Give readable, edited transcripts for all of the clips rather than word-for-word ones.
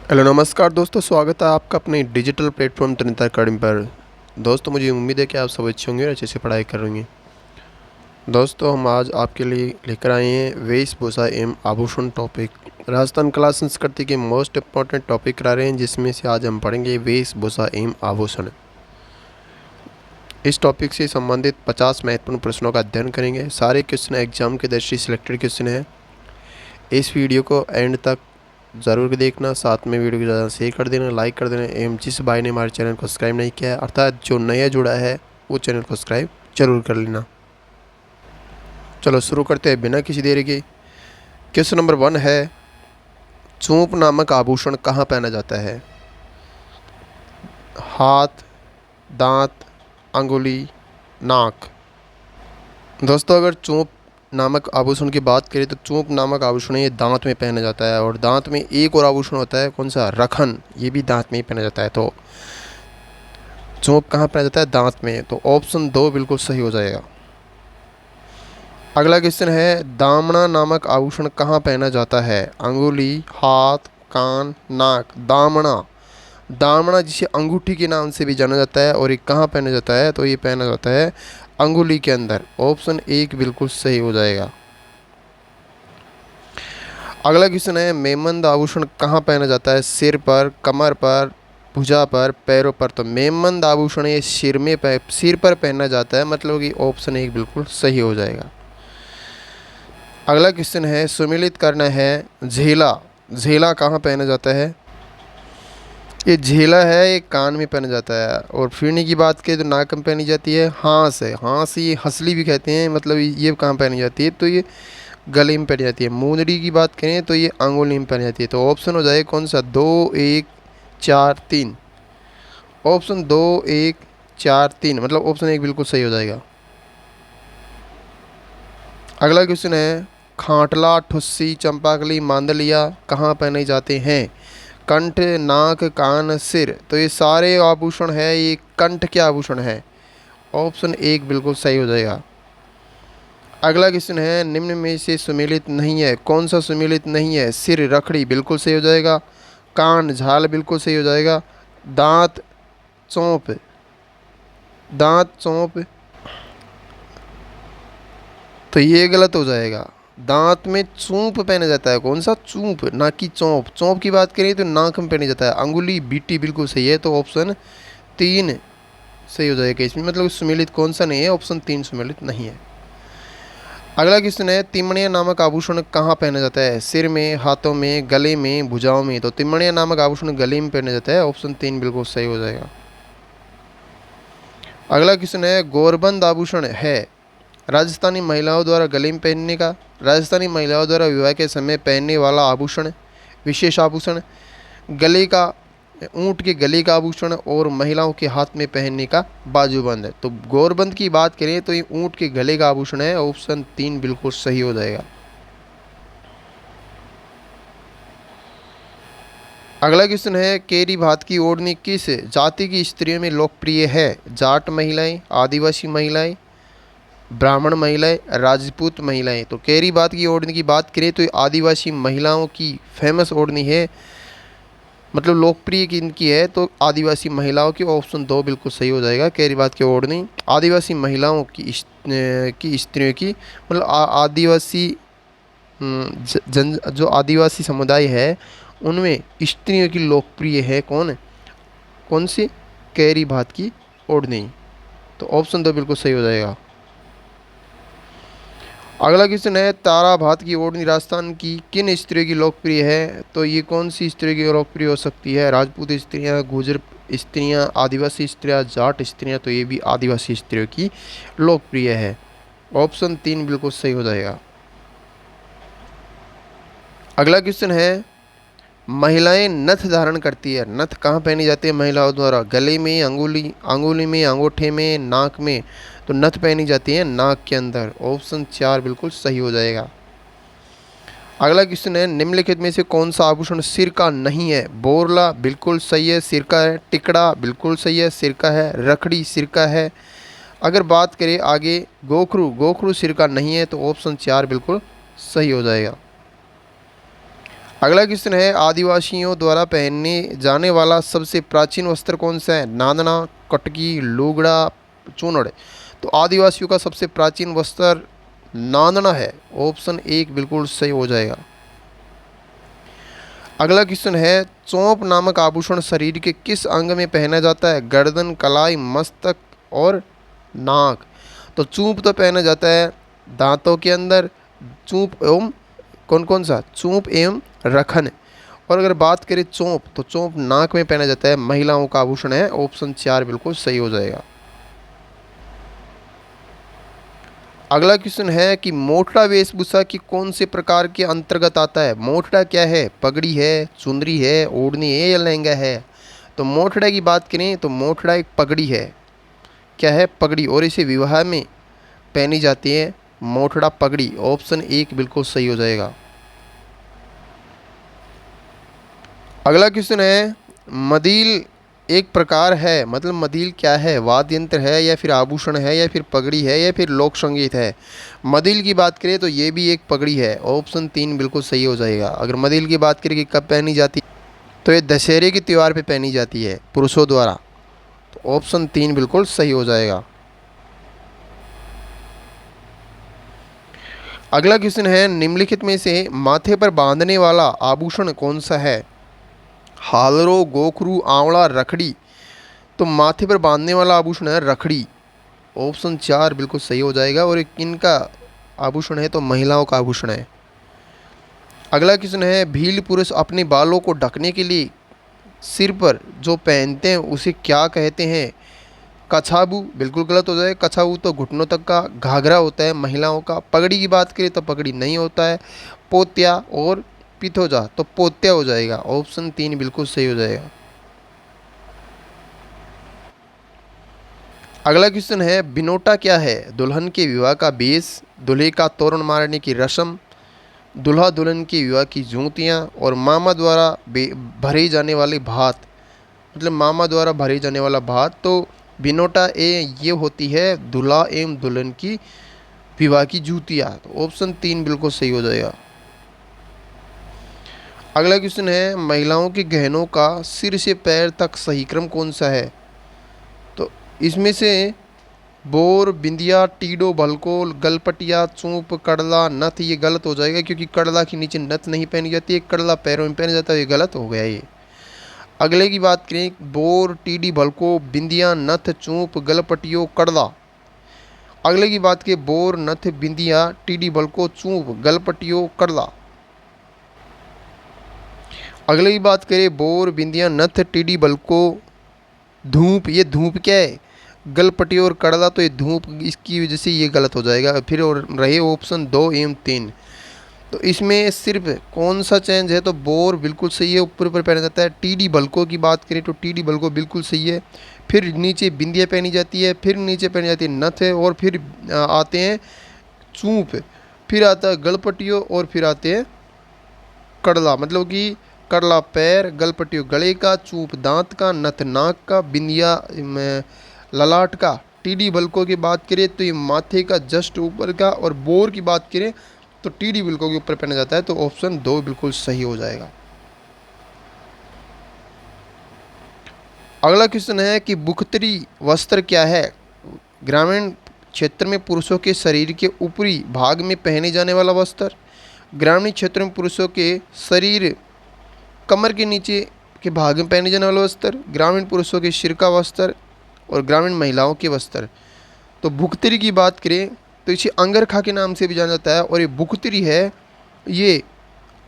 Hello नमस्कार दोस्तों, स्वागत है आपका अपने डिजिटल प्लेटफॉर्म तनिता अकेडमी पर। दोस्तों मुझे उम्मीद है कि आप सब अच्छे होंगे और अच्छे से पढ़ाई कर रहे हैं। दोस्तों हम आज आपके लिए लेकर आए हैं वेशभूषा एवं आभूषण टॉपिक। राजस्थान कला संस्कृति के मोस्ट इम्पॉर्टेंट टॉपिक करा रहे हैं, जिसमें से आज हम पढ़ेंगे वेशभूषा एवं आभूषण। इस टॉपिक से संबंधित 50 महत्वपूर्ण प्रश्नों का अध्ययन करेंगे। सारे क्वेश्चन एग्जाम के दृष्टि सिलेक्टेड क्वेश्चन है। इस वीडियो को एंड तक ज़रूर देखना, साथ में वीडियो को ज़्यादा शेयर कर देना, लाइक कर देना एवं जिस भाई ने हमारे चैनल को सब्सक्राइब नहीं किया है, अर्थात जो नया जुड़ा है, वो चैनल को सब्सक्राइब जरूर कर लेना। चलो शुरू करते हैं बिना किसी देरी के। क्वेश्चन नंबर 1 है, चूंप नामक आभूषण कहाँ पहना जाता है? हाथ, दांत, अंगुली, नाक। दोस्तों अगर चूंप नामक आभूषण की बात करें तो चूंप नामक आभूषण ये दांत में पहना जाता है, और दांत में एक और आभूषण होता है, कौन सा? रखन। ये भी दांत में ही पहना जाता है। तो चूंप कहाँ पहना जाता है? दांत में। तो ऑप्शन 2 बिल्कुल सही हो जाएगा। अगला क्वेश्चन है, दामना नामक आभूषण कहाँ पहना जाता है? अंगुली, हाथ, कान, नाक। दामना, दामना जिसे अंगूठी के नाम से भी जाना जाता है, और ये कहाँ पहना जाता है? तो ये पहना जाता है अंगुली के अंदर। ऑप्शन 1 बिल्कुल सही हो जाएगा। अगला क्वेश्चन है, मेमंद आभूषण कहाँ पहना जाता है? सिर पर, कमर पर, भुजा पर, पैरों पर। तो मेमंद आभूषण ये सिर पर पहना जाता है, मतलब कि ऑप्शन 1 बिल्कुल सही हो जाएगा। अगला क्वेश्चन है, सुमिलित करना है, झेला। झेला कहाँ पहना जाता है? ये झेला है, ये कान में पहना जाता है। और फिरनी की बात करें तो नाक में पहनी जाती है। हाँस है, हाँस ये हंसली भी कहते हैं, मतलब ये कहाँ पहनी जाती है? तो ये गले में पहनी जाती है। मुंदरी की बात करें तो ये अंगुली में पहनी जाती है। तो ऑप्शन हो जाए कौन सा? 2, 1, 4, 3। ऑप्शन 2, 1, 4, 3, मतलब ऑप्शन 1 बिल्कुल सही हो जाएगा। अगला क्वेश्चन है, खांटला, ठुस्सी, चंपाकली, मांदलिया कहाँ पहने जाते हैं? कंठ, नाक, कान, सिर। तो ये सारे आभूषण है, ये कंठ के आभूषण है। ऑप्शन 1 बिल्कुल सही हो जाएगा। अगला क्वेश्चन है, निम्न में से सुमेलित नहीं है। कौन सा सुमेलित नहीं है? सिर, रखड़ी बिल्कुल सही हो जाएगा। कान, झाल बिल्कुल सही हो जाएगा। दांत, चौंप। दांत, चौंप, तो ये गलत हो जाएगा। दांत में चूंप पहना जाता है। कौन सा? चूंप, ना कि चौंप। चौंप की बात करें तो नाक में पहना जाता है। अंगुली, बीटी बिल्कुल सही है। तो ऑप्शन 3 सही हो जाएगा इसमें, मतलब सुमेलित कौन सा नहीं है? ऑप्शन 3 सुमेलित नहीं है। अगला क्वेश्चन है, तिमणिया नामक आभूषण कहाँ पहना जाता है? सिर में, हाथों में, गले में, भुजाओं में। तो तिमणिया नामक आभूषण गले में पहना जाता है। ऑप्शन 3 बिल्कुल सही हो जाएगा। अगला क्वेश्चन है, गोरबंद आभूषण है राजस्थानी महिलाओं द्वारा गले में पहनने का, राजस्थानी महिलाओं द्वारा विवाह के समय पहनने वाला आभूषण, विशेष आभूषण, गले का, ऊँट के गले का आभूषण, और महिलाओं के हाथ में पहनने का बाजूबंद है। तो गौरबंद की बात करें तो ये ऊँट के गले का आभूषण है। ऑप्शन 3 बिल्कुल सही हो जाएगा। अगला क्वेश्चन है, केरी भात की ओढ़नी किस जाति की स्त्रियों में लोकप्रिय है? जाट महिलाएं, आदिवासी महिलाएं, ब्राह्मण महिलाएं, राजपूत महिलाएं। तो केरी बात की ओढ़नी की बात करें तो ये आदिवासी महिलाओं की फेमस ओढ़नी है, मतलब लोकप्रिय किनकी है? तो आदिवासी महिलाओं की। ऑप्शन 2 बिल्कुल सही हो जाएगा। केरी बात की ओढ़नी आदिवासी महिलाओं की स्त्रियों की, मतलब आदिवासी जन जो आदिवासी समुदाय है उनमें स्त्रियों की लोकप्रिय है। कौन सी? केरी भात की ओढ़नी। तो ऑप्शन 2 बिल्कुल सही हो जाएगा। अगला क्वेश्चन है, तारा भात की ओढ़नी राजस्थान की किन स्त्रियों की लोकप्रिय है? तो ये कौन सी स्त्रियों की लोकप्रिय हो सकती है? राजपूत स्त्रियां, गुर्जर स्त्रियां, आदिवासी स्त्रियां, जाट स्त्रियां। तो ये भी आदिवासी स्त्रियों की लोकप्रिय है। ऑप्शन 3 बिल्कुल सही हो जाएगा। अगला क्वेश्चन है, महिलाएं नथ धारण करती है, नथ कहाँ पहनी जाती है महिलाओं द्वारा? गले में, अंगुली में, अंगूठे में, नाक में। तो नथ पहनी जाती है नाक के अंदर। ऑप्शन 4 बिल्कुल सही हो जाएगा। अगला क्वेश्चन है, निम्नलिखित में से कौन सा आभूषण सिर का नहीं है? बोरला बिल्कुल सही है, सिर का है। टिकड़ा बिल्कुल सही है, सिर का है। रखड़ी सिर का है। अगर बात करें आगे गोखरू, गोखरू सिर का नहीं है। तो ऑप्शन 4 बिल्कुल सही हो जाएगा। अगला क्वेश्चन है, आदिवासियों द्वारा पहनने जाने वाला सबसे प्राचीन वस्त्र कौन सा है? नादना, कटकी, लुगड़ा, चूनड़। तो आदिवासियों का सबसे प्राचीन वस्त्र नादना है। ऑप्शन एक बिल्कुल सही हो जाएगा। अगला क्वेश्चन है, चोंप नामक आभूषण शरीर के किस अंग में पहना जाता है? गर्दन, कलाई, मस्तक और नाक। तो चूंप तो पहना जाता है दांतों के अंदर। चूंप एवं कौन कौन सा? चूंप एवं रखन। और अगर बात करें चोंप, तो चोंप नाक में पहना जाता है, महिलाओं का आभूषण है। ऑप्शन 4 बिल्कुल सही हो जाएगा। अगला क्वेश्चन है कि मोटड़ा वेशभूषा की कौन से प्रकार के अंतर्गत आता है? मोटड़ा क्या है? पगड़ी है, चुंदरी है, ओढ़नी है या लहंगा है? तो मोटड़ा की बात करें तो मोटड़ा एक पगड़ी है। क्या है? पगड़ी। और इसे विवाह में पहनी जाती है मोटड़ा पगड़ी। ऑप्शन एक बिल्कुल सही हो जाएगा। अगला क्वेश्चन है, मदील एक प्रकार है, मतलब मदील क्या है? वाद्य यंत्र है या फिर आभूषण है या फिर पगड़ी है या फिर लोक संगीत है? मदील की बात करें तो ये भी एक पगड़ी है। ऑप्शन 3 बिल्कुल सही हो जाएगा। अगर मदील की बात करें कि कब पहनी जाती है, तो ये दशहरे के त्यौहार पे पहनी जाती है पुरुषों द्वारा। तो ऑप्शन 3 बिल्कुल सही हो जाएगा। अगला क्वेश्चन है, निम्नलिखित में से माथे पर बांधने वाला आभूषण कौन सा है? हालरो, गोखरू, आंवला, रखड़ी। तो माथे पर बांधने वाला आभूषण है रखड़ी। ऑप्शन 4 बिल्कुल सही हो जाएगा। और ये किनका आभूषण है? तो महिलाओं का आभूषण है। अगला क्वेश्चन है, भील पुरुष अपने बालों को ढकने के लिए सिर पर जो पहनते हैं उसे क्या कहते हैं? कछाबू बिल्कुल गलत हो जाएगा। कछाबू तो घुटनों तक का घाघरा होता है महिलाओं का। पगड़ी की बात करें तो पगड़ी नहीं होता है। पोत्या और पिथौजा, तो पोत्या हो जाएगा। ऑप्शन 3 बिल्कुल सही हो जाएगा। अगला क्वेश्चन है, बिनोटा क्या है? दुल्हन के विवाह का बेस, दूल्हे का तोरण मारने की रस्म, दूल्हा दुल्हन के विवाह की जूतियाँ और मामा द्वारा भरे जाने वाले भात। मतलब मामा द्वारा भरे जाने वाला भात। तो बिनोटा ये होती है दूल्हा एवं दुल्हन की विवाह की जूतियाँ। तो ऑप्शन 3 बिल्कुल सही हो जाएगा। अगला क्वेश्चन है, महिलाओं के गहनों का सिर से पैर तक सही क्रम कौन सा है? तो इसमें से बोर, बिंदिया, टीडो, भलकोल, गलपटिया, चूंप, कड़ला, नथ, ये गलत हो जाएगा क्योंकि कड़ला के नीचे नथ नहीं पहनी जाती है। कड़ला पैरों में पहना जाता है, ये गलत हो गया ये। अगले की बात करें, बोर, टीडी, भलको, बिंदिया, नथ, चूंप, गलपटियो, कड़ला। अगले की बात करें, बोर, नथ, बिंदिया, टीडी, भलको, चूंप, गलपटियो, कड़ला। अगले की बात करें, बोर, बिंदिया, नथ, टीडी, भलको, धूप। ये धूप क्या है? गलपटी और कड़ला, तो ये धूप, इसकी वजह से ये गलत हो जाएगा। फिर और रहे ऑप्शन 2 एवं 3। तो इसमें सिर्फ कौन सा चेंज है? तो बोर बिल्कुल सही है, ऊपर ऊपर पहना जाता है। टीडी बल्को की बात करें तो टीडी बल्को बिल्कुल सही है। फिर नीचे बिंदिया पहनी जाती है, फिर नीचे पहनी जाती है नथ है, और फिर आते हैं चूप, फिर आता है गलपटियो, और फिर आते हैं कड़ला। मतलब कि कड़ला पैर, गलपटियो गले का, चूप दांत का, नथ नाक का, बिंदिया ललाट का। टीडी बल्कों की बात करें तो ये माथे का जस्ट ऊपर का। और बोर की बात करें तो टीडी बिल्कों के ऊपर पहना जाता है। तो ऑप्शन 2 बिल्कुल सही हो जाएगा। अगला क्वेश्चन है कि बुख्तरी वस्त्र क्या है? ग्रामीण क्षेत्र में पुरुषों के शरीर के ऊपरी भाग में पहने जाने वाला वस्त्र। ग्रामीण क्षेत्र में पुरुषों के शरीर कमर के नीचे के भाग में पहने जाने वाला वस्त्र। ग्रामीण पुरुषों के सिर का वस्त्र और ग्रामीण महिलाओं के वस्त्र। तो भुखतरी की बात करें तो इसे अंगरखा के नाम से भी जाना जाता है। और ये भुखतरी है, ये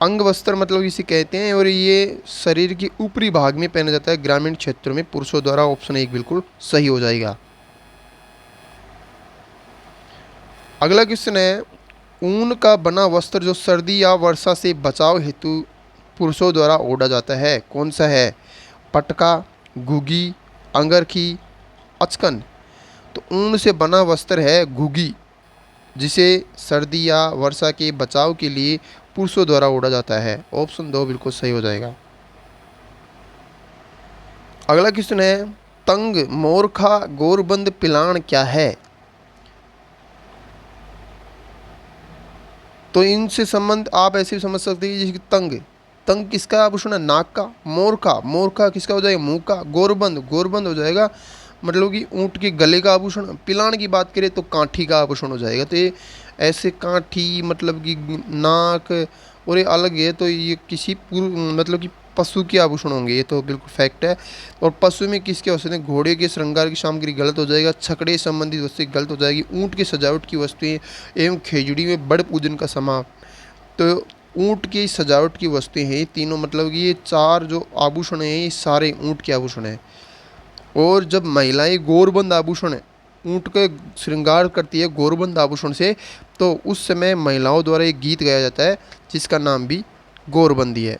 अंग वस्त्र मतलब इसे कहते हैं। और ये शरीर के ऊपरी भाग में पहना जाता है ग्रामीण क्षेत्रों में पुरुषों द्वारा। ऑप्शन 1 बिल्कुल सही हो जाएगा। अगला क्वेश्चन है, ऊन का बना वस्त्र जो सर्दी या वर्षा से बचाव हेतु पुरुषों द्वारा ओढ़ा जाता है, कौन सा है? पटका, घुगी, अंगरखी, अचकन। तो ऊन से बना वस्त्र है घुगी, जिसे सर्दी या वर्षा के बचाव के लिए पुरुषों द्वारा ओढ़ा जाता है। ऑप्शन 2 बिल्कुल सही हो जाएगा। अगला क्वेश्चन है, तंग, मोरखा, गोरबंद, पिलान क्या है? तो इनसे संबंध आप ऐसे समझ सकते हैं जैसे कि तंग, तंग किसका आभूषण है? नाक का। मोर का, मोर का किसका हो जाएगा? मुंह का। गोरबंद, गोरबंद हो जाएगा मतलब कि ऊँट के गले का आभूषण। पिलान की बात करें तो कांठी का आभूषण हो जाएगा। तो ये ऐसे कांठी मतलब कि नाक और ये अलग है, तो ये किसी मतलब कि पशु के आभूषण होंगे, ये तो बिल्कुल फैक्ट है। और पशु में किसके हो सकते हैं? घोड़े के श्रृंगार की सामग्री गलत हो जाएगा। छकड़े संबंधित वस्तुएं गलत हो जाएगी। ऊँट की सजावट की वस्तुएं एवं खेजड़ी में बड़ पूजन का समा। तो ऊँट की सजावट की वस्तुएं हैं तीनों, मतलब कि ये चार जो आभूषण हैं ये सारे ऊँट के आभूषण हैं। और जब महिलाएं गोरबंद आभूषण है ऊँट का श्रृंगार करती है गोरबंद आभूषण से, तो उस समय महिलाओं द्वारा एक गीत गाया जाता है जिसका नाम भी गोरबंदी है।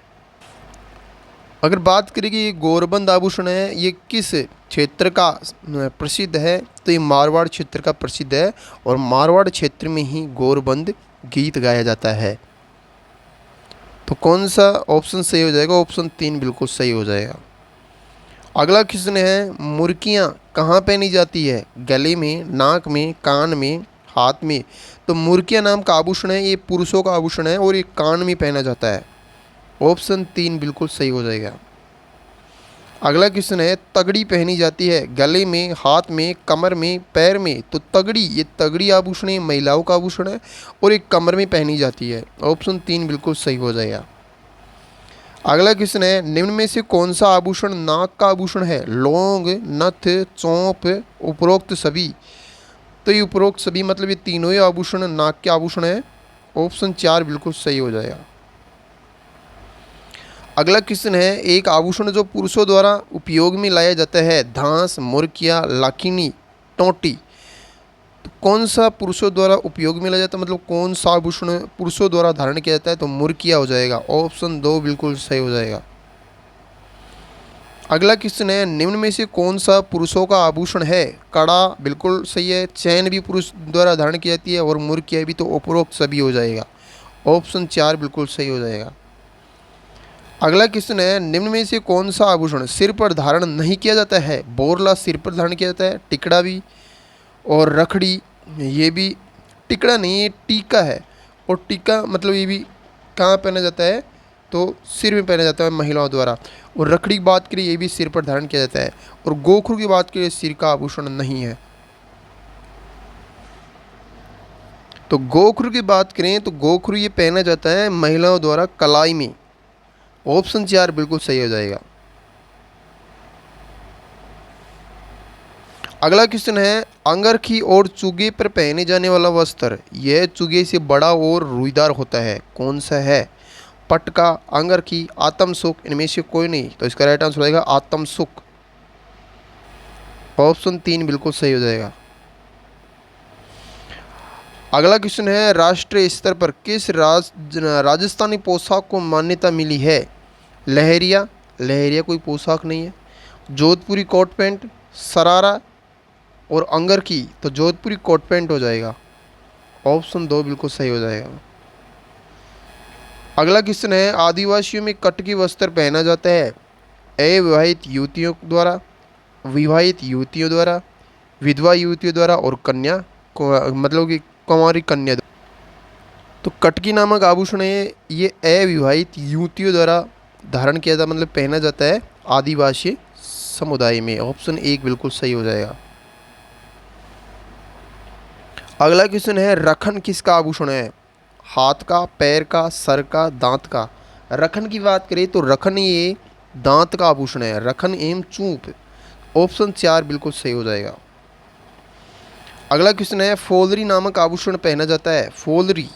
अगर बात करें कि ये गोरबंद आभूषण है ये किस क्षेत्र का प्रसिद्ध है, तो ये मारवाड़ क्षेत्र का प्रसिद्ध है और मारवाड़ क्षेत्र में ही गोरबंद गीत गाया जाता है। तो कौन सा ऑप्शन सही हो जाएगा? ऑप्शन 3 बिल्कुल सही हो जाएगा। अगला क्वेश्चन है, मुर्कियाँ कहाँ पहनी जाती है? गले में, नाक में, कान में, हाथ में। तो मुर्कियाँ नाम का आभूषण है ये पुरुषों का आभूषण है और ये कान में पहना जाता है। ऑप्शन 3 बिल्कुल सही हो जाएगा। अगला क्वेश्चन है, तगड़ी पहनी जाती है गले में, हाथ में, कमर में, पैर में। तो तगड़ी, ये तगड़ी आभूषण है महिलाओं का आभूषण है और एक कमर में पहनी जाती है। ऑप्शन 3 बिल्कुल सही हो जाएगा। अगला क्वेश्चन है, निम्न में से कौन सा आभूषण नाक का आभूषण है? लौंग, नथ, चौंप, उपरोक्त सभी। तो ये उपरोक्त सभी मतलब ये तीनों ही आभूषण नाक के आभूषण है। ऑप्शन 4 बिल्कुल सही हो जाएगा। अगला क्वेश्चन है, एक आभूषण जो पुरुषों द्वारा उपयोग में लाया जाता है? धांस, मुर्किया, लाकिनी, टोंटी। तो कौन सा पुरुषों द्वारा उपयोग में लाया जाता है, मतलब कौन सा आभूषण पुरुषों द्वारा धारण किया जाता है? तो मुर्किया हो जाएगा। ऑप्शन 2 बिल्कुल सही हो जाएगा। अगला क्वेश्चन है, निम्न में से कौन सा पुरुषों का आभूषण है? कड़ा बिल्कुल सही है। चैन भी पुरुष द्वारा धारण की जाती है और मुर्किया भी, तो उपरोक्त सभी हो जाएगा। ऑप्शन 4 बिल्कुल सही हो जाएगा। अगला क्वेश्चन है, निम्न में से कौन सा आभूषण सिर पर धारण नहीं किया जाता है? बोरला सिर पर धारण किया जाता है, टिकड़ा भी और रखड़ी ये भी। टिकड़ा नहीं, ये टीका है और टीका मतलब ये भी कहाँ पहना जाता है? तो सिर में पहना जाता है महिलाओं द्वारा। और रखड़ी की बात करें ये भी सिर पर धारण किया जाता है। और गोखरू की बात करें सिर का आभूषण नहीं है। तो गोखरू की बात करें तो गोखरू ये पहना जाता है महिलाओं द्वारा कलाई में। ऑप्शन 4 बिल्कुल सही हो जाएगा। अगला क्वेश्चन है, अंगरखी और चुगे पर पहने जाने वाला वस्त्र यह चुगे से बड़ा और रुईदार होता है, कौन सा है? पटका, अंगरखी, आत्मसुख, इनमें से कोई नहीं। तो इसका राइट आंसर हो जाएगा आत्मसुख। ऑप्शन 3 बिल्कुल सही हो जाएगा। अगला क्वेश्चन है, राष्ट्रीय स्तर पर किस राजस्थानी पोशाक को मान्यता मिली है? लहरिया, लहरिया कोई पोशाक नहीं है। जोधपुरी कोट पैंट, सरारा और अंगरखी। तो जोधपुरी कोट पैंट हो जाएगा। ऑप्शन 2 बिल्कुल सही हो जाएगा। अगला क्वेश्चन है, आदिवासियों में कटकी वस्त्र पहना जाता है अविवाहित युवतियों द्वारा, विवाहित युवतियों द्वारा, विधवा युवतियों द्वारा और कन्या मतलब कि कुंवारी कन्या। तो कटकी नामक आभूषण है ये अविवाहित युवतियों द्वारा धारण किया जाता मतलब पहना जाता है आदिवासी समुदाय में। ऑप्शन 1 बिल्कुल सही हो जाएगा। अगला क्वेश्चन है, रखन किसका आभूषण है? हाथ का, पैर का, सर का, दांत का। रखन की बात करें तो रखन ये दांत का आभूषण है, रखन एवं चूप। ऑप्शन 4 बिल्कुल सही हो जाएगा। अगला क्वेश्चन है, फोलरी नामक आभूषण पहना जाता है? फोलरी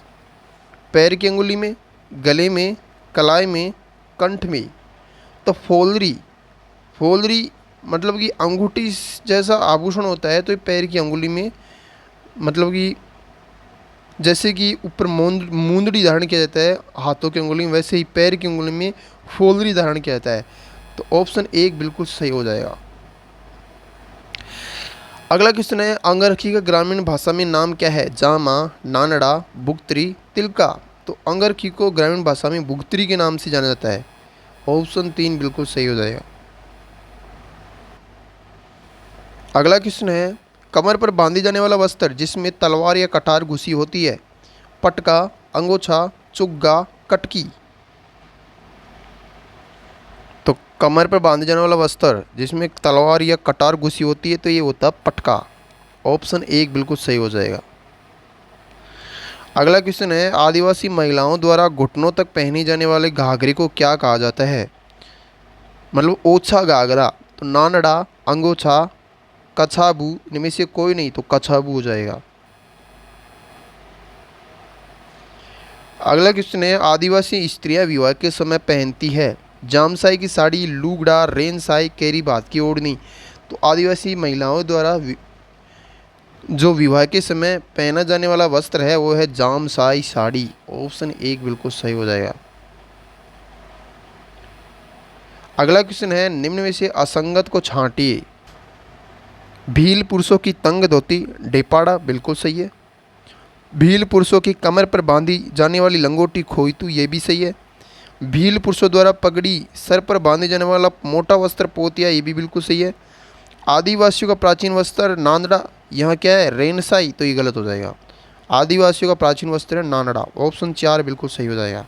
पैर की अंगुली में, गले में, कलाई में, कंठ में। तो फोलरी, फोलरी मतलब कि अंगूठी जैसा आभूषण होता है। तो ये पैर की अंगुली में मतलब कि जैसे कि ऊपर मूंदड़ी धारण किया जाता है हाथों की अंगुली में, वैसे ही पैर की अंगुली में फोलरी धारण किया जाता है। तो ऑप्शन 1 बिल्कुल सही हो जाएगा। अगला क्वेश्चन है, अंगरखी का ग्रामीण भाषा में नाम क्या है? जामा, नानड़ा, बुगतरी, तिलका। तो अंगरखी को ग्रामीण भाषा में बुगतरी के नाम से जाना जाता है। ऑप्शन 3 बिल्कुल सही हो जाएगा। अगला क्वेश्चन है, कमर पर बांधी जाने वाला वस्त्र जिसमें तलवार या कटार घुसी होती है? पटका, अंगोछा, चुग्गा, कटकी। तो कमर पर बांधे जाने वाला वस्त्र जिसमें तलवार या कटार घुसी होती है तो ये होता है पटका। ऑप्शन 1 बिल्कुल सही हो जाएगा। अगला क्वेश्चन है, आदिवासी महिलाओं द्वारा घुटनों तक पहनी जाने वाले घाघरे को क्या कहा जाता है? मतलब ओछा घाघरा, तो नानड़ा, अंगोछा, कछाबू, इनमें से कोई नहीं तो कछाबू हो जाएगा। अगला क्वेश्चन है, आदिवासी स्त्रियां विवाह के समय पहनती है जामसाई की साड़ी, लुगड़ा, रेनसाई, केरी बात की ओढ़नी। तो आदिवासी महिलाओं द्वारा जो विवाह के समय पहना जाने वाला वस्त्र है वो है जामसाई साड़ी। ऑप्शन 1 बिल्कुल सही हो जाएगा। अगला क्वेश्चन है, निम्न में से असंगत को छांटिए। भील पुरुषों की तंग धोती, डेपाड़ा, बिल्कुल सही है। भील पुरुषों की कमर पर बांधी जाने वाली लंगोटी, खोइतू, ये भी सही है। भील पुरुषों द्वारा पगड़ी, सर पर बांधे जाने वाला मोटा वस्त्र, पोतिया, ये भी बिल्कुल सही है। आदिवासियों का प्राचीन वस्त्र नानड़ा, यहाँ क्या है रेनसाई, तो ये गलत हो जाएगा। आदिवासियों का प्राचीन वस्त्र है नानड़ा। ऑप्शन 4 बिल्कुल सही हो जाएगा।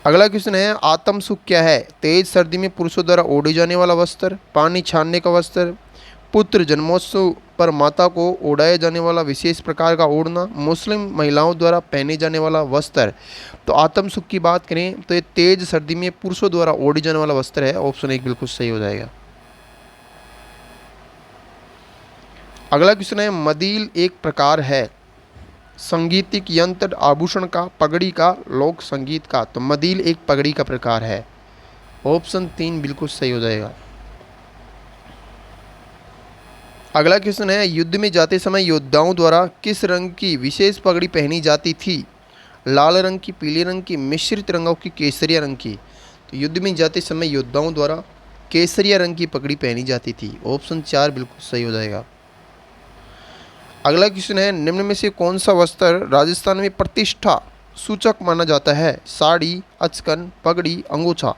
अगला क्वेश्चन है, आत्म सुख क्या है? तेज सर्दी में पुरुषों द्वारा ओढ़े जाने वाला वस्त्र, पानी छानने का वस्त्र, पुत्र जन्मोत्सव पर माता को ओढ़ाए जाने वाला विशेष प्रकार का ओढ़ना, मुस्लिम महिलाओं द्वारा पहने जाने वाला वस्त्र। तो आत्म सुख की बात करें तो ये तेज सर्दी में पुरुषों द्वारा ओढ़े जाने वाला वस्त्र है। ऑप्शन 1 बिल्कुल सही हो जाएगा। अगला क्वेश्चन है, मदील एक प्रकार है संगीतिक यंत्र, आभूषण का, पगड़ी का, लोक संगीत का। तो मदील एक पगड़ी का प्रकार है। ऑप्शन 3 बिल्कुल सही हो जाएगा। अगला क्वेश्चन है, युद्ध में जाते समय योद्धाओं द्वारा किस रंग की विशेष पगड़ी पहनी जाती थी? लाल रंग की, पीले रंग की, मिश्रित रंगों की, केसरिया रंग की। तो युद्ध में जाते समय योद्धाओं द्वारा केसरिया रंग की पगड़ी पहनी जाती थी। ऑप्शन 4 बिल्कुल सही हो जाएगा। अगला क्वेश्चन है, निम्न में से कौन सा वस्त्र राजस्थान में प्रतिष्ठा सूचक माना जाता है? साड़ी, अचकन, पगड़ी, अंगोछा।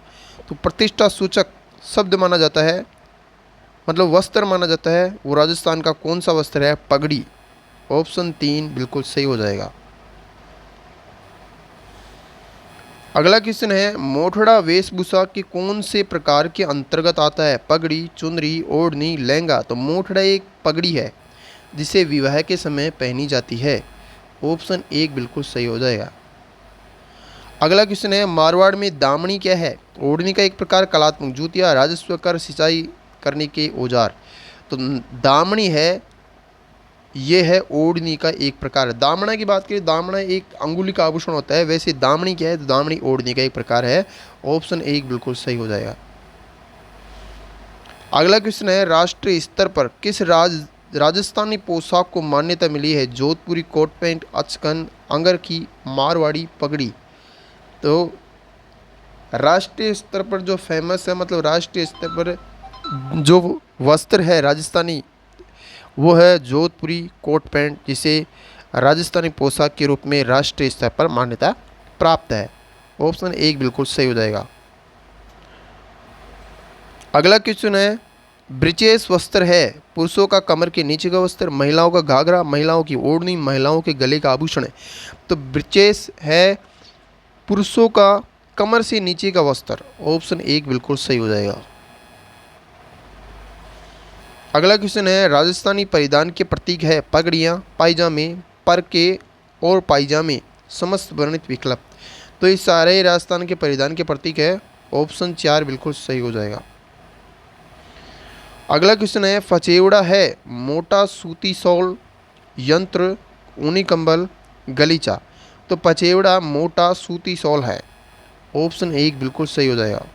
तो प्रतिष्ठा सूचक शब्द माना जाता है, मतलब वस्त्र माना जाता है, वो राजस्थान का कौन सा वस्त्र है? पगड़ी। ऑप्शन 3 बिल्कुल सही हो जाएगा। अगला क्वेश्चन है, मोठड़ा वेशभूषा के कौन से प्रकार के अंतर्गत आता है? पगड़ी, चुनरी, ओढ़नी, लहंगा। तो मोठड़ा एक पगड़ी है जिसे विवाह के समय पहनी जाती है। ऑप्शन 1 बिल्कुल सही हो जाएगा। अगला क्वेश्चन है, मारवाड़ में दामनी क्या है? ओढ़नी का एक प्रकार, कलात्मक जूतियाँ, राजस्व कर, सिंचाई करने के औजार। तो दामनी है, ये है ओढ़नी का एक प्रकार। दामना की बात करें, दामना एक अंगुली का आभूषण होता है, वैसे दामनी क्या है? तो दामनी ओढ़नी का एक प्रकार है। ऑप्शन 1 बिल्कुल सही हो जाएगा। अगला क्वेश्चन है, राष्ट्रीय स्तर पर किस राजस्थानी पोशाक को मान्यता मिली है? जोधपुरी कोट पैंट, अचकन, अंगरखी, मारवाड़ी, पगड़ी। तो राष्ट्रीय स्तर पर जो फेमस है, मतलब राष्ट्रीय स्तर पर जो वस्त्र है राजस्थानी, वो है जोधपुरी कोट पैंट, जिसे राजस्थानी पोशाक के रूप में राष्ट्रीय स्तर पर मान्यता प्राप्त है। ऑप्शन 1 बिल्कुल सही हो जाएगा। अगला क्वेश्चन है, ब्रिचेस वस्त्र है पुरुषों का कमर के नीचे का वस्त्र, महिलाओं का घाघरा, महिलाओं की ओढ़नी, महिलाओं के गले का आभूषण है। तो ब्रिचेस है पुरुषों का कमर से नीचे का वस्त्र। ऑप्शन 1 बिल्कुल सही हो जाएगा। अगला क्वेश्चन है, राजस्थानी परिधान के प्रतीक है पगड़ियाँ, पायजामे, परके और पायजामे, समस्त वर्णित विकल्प। तो ये सारे राजस्थान के परिधान के प्रतीक है। ऑप्शन 4 बिल्कुल सही हो जाएगा। अगला क्वेश्चन है, फचेवड़ा है मोटा सूती शॉल, यंत्र, ऊनी कंबल, गलीचा। तो पचेवड़ा मोटा सूती शॉल है। ऑप्शन 1 बिल्कुल सही हो जाएगा।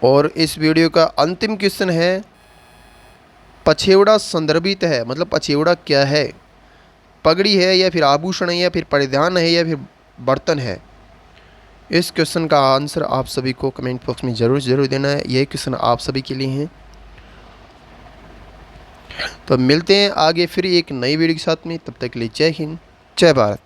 और इस वीडियो का अंतिम क्वेश्चन है, पछेवड़ा संदर्भित है, मतलब पछेवड़ा क्या है? पगड़ी है या फिर आभूषण है या फिर परिधान है या फिर बर्तन है? इस क्वेश्चन का आंसर आप सभी को कमेंट बॉक्स में ज़रूर देना है। यह क्वेश्चन आप सभी के लिए हैं। तो मिलते हैं आगे फिर एक नई वीडियो के साथ में, तब तक के लिए जय हिंद, जय भारत।